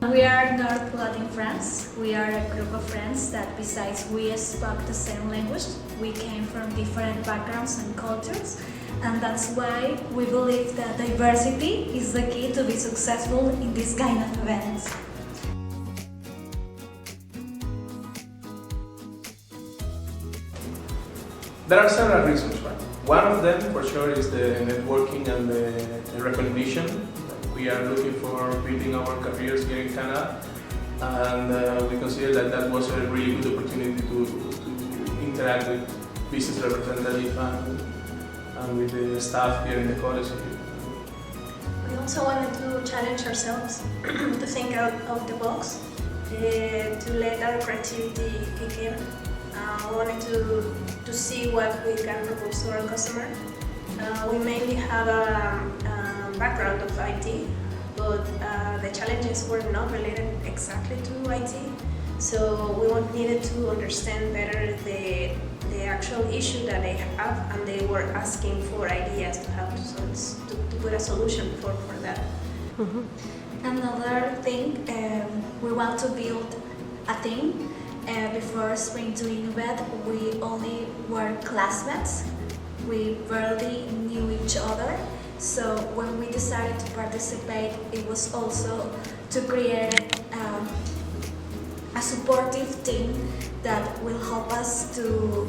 We are not plotting friends. We are a group of friends that besides we spoke the same language, we came from different backgrounds and cultures, and that's why we believe that diversity is the key to be successful in this kind of events. There are several reasons why. One of them, for sure, is the networking and the recognition. We are looking for building our careers here in Canada, and we consider that that was a really good opportunity to interact with business representatives and with the staff here in the college. We also wanted to challenge ourselves to think out of the box, to let our creativity kick in. We wanted to see what we can propose to our customer. We mainly have a background of IT, but the challenges were not related exactly to IT. So we needed to understand better the actual issue that they have, and they were asking for ideas to help to put a solution for that. Mm-hmm. Another thing, we want to build a team. Before Spring to Innovate, we only were classmates. We barely knew each other. So when we decided to participate, it was also to create a supportive team that will help us to,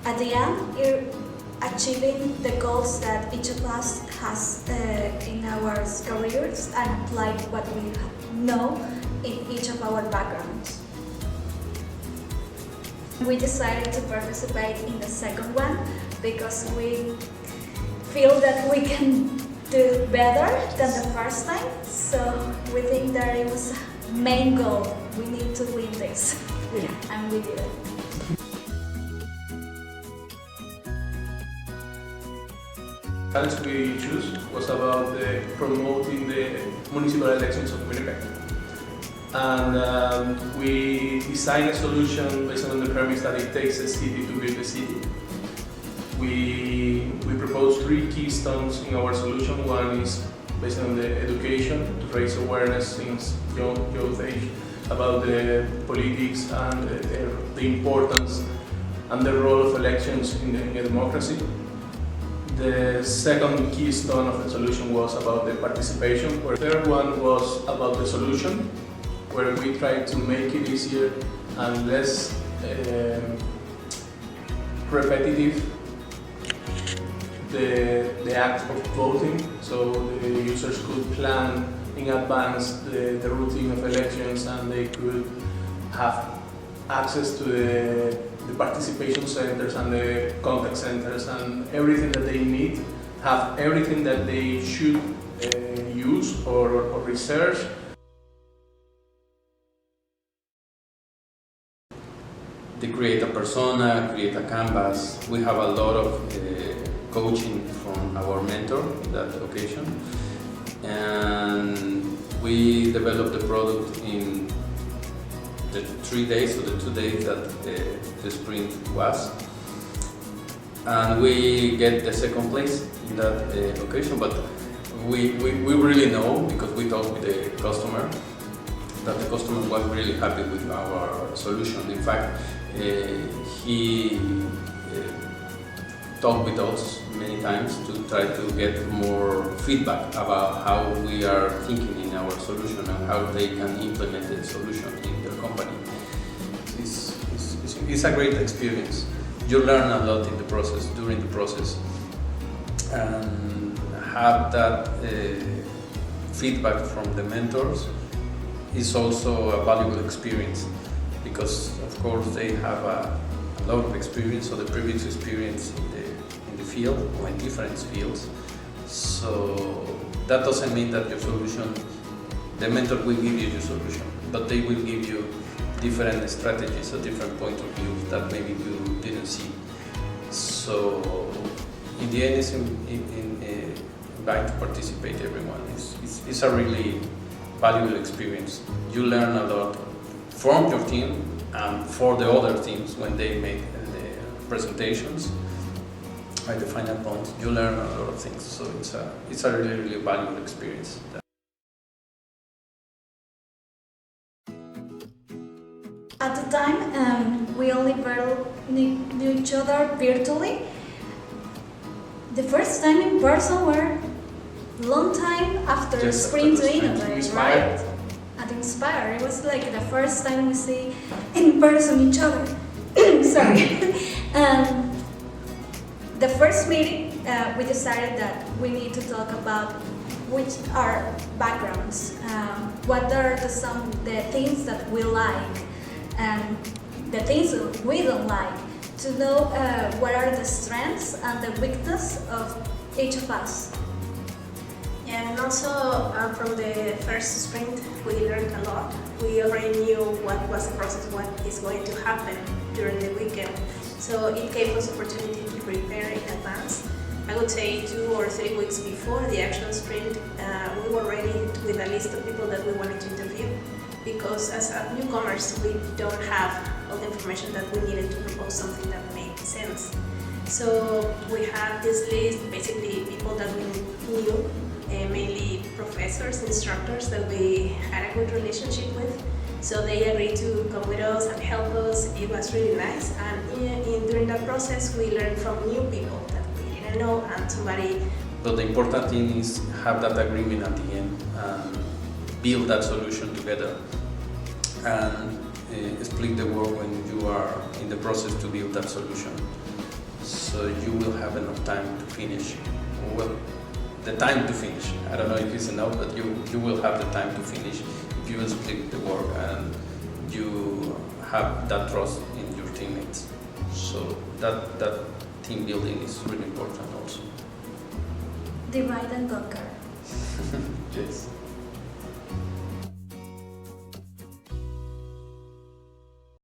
at the end, achieving the goals that each of us has in our careers and apply what we know in each of our backgrounds. We decided to participate in the second one because we feel that we can do better than the first time. So we think that it was a main goal. We need to win this, and we did it. The challenge we chose was about promoting the municipal elections of Winnipeg. And we designed a solution based on the premise that it takes a city to build a city. We proposed 3 keystones in our solution. One is based on the education, to raise awareness since young age about the politics and the importance and the role of elections in a democracy. The second keystone of the solution was about the participation. The third one was about the solution, where we tried to make it easier and less repetitive, the act of voting, so the users could plan in advance the routine of elections, and they could have access to the participation centers and the contact centers and everything that they need, have everything that they should use or research. They create a persona, create a canvas. We have a lot of coaching from our mentor in that occasion, and we developed the product in the 3 days or the 2 days that the sprint was, and we get the second place in that occasion. But we really know, because we talked with the customer, that the customer was really happy with our solution. In fact, he talked with us many times to try to get more feedback about how we are thinking in our solution and how they can implement the solution in their company. It's a great experience. You learn a lot in the process, during the process, and have that feedback from the mentors is also a valuable experience, because of course they have a lot of experience, or the previous experience in the field or in different fields. So that doesn't mean that your solution, the mentor will give you your solution, but they will give you different strategies or different point of view that maybe you didn't see. So in the end, it's inviting to participate everyone. It's a really valuable experience. You learn a lot from your team and for the other teams when they make the presentations. At the final point, you learn a lot of things. So it's a really, really valuable experience. At the time, we only knew each other virtually. The first time in person were long time after Just Spring after to the Spring to Innovate, Inspire. right? At Inspire, it was like the first time we see in person each other. Sorry. The first meeting, we decided that we need to talk about which are backgrounds, what are the things that we like, and the things that we don't like, to know what are the strengths and the weaknesses of each of us. Yeah, and also from the first sprint, we learned a lot. We already knew what was the process, what is going to happen during the weekend. So it gave us opportunity to prepare in advance. I would say 2 or 3 weeks before the actual sprint, we were ready with a list of people that we wanted to interview. Because as a newcomers, we don't have all the information that we needed to propose something that made sense. So we had this list, basically people that we knew, mainly professors, instructors that we had a good relationship with. So they agreed to come with us and help us. It was really nice. And during that process, we learned from new people that we didn't know, and somebody. But the important thing is have that agreement at the end and build that solution together and split the work when you are in the process to build that solution. So you will have enough time to finish. Well, the time to finish. I don't know if it's enough, but you will have the time to finish if you will split the work and you have that trust in your teammates. So that team building is really important also. Divide and conquer. Yes.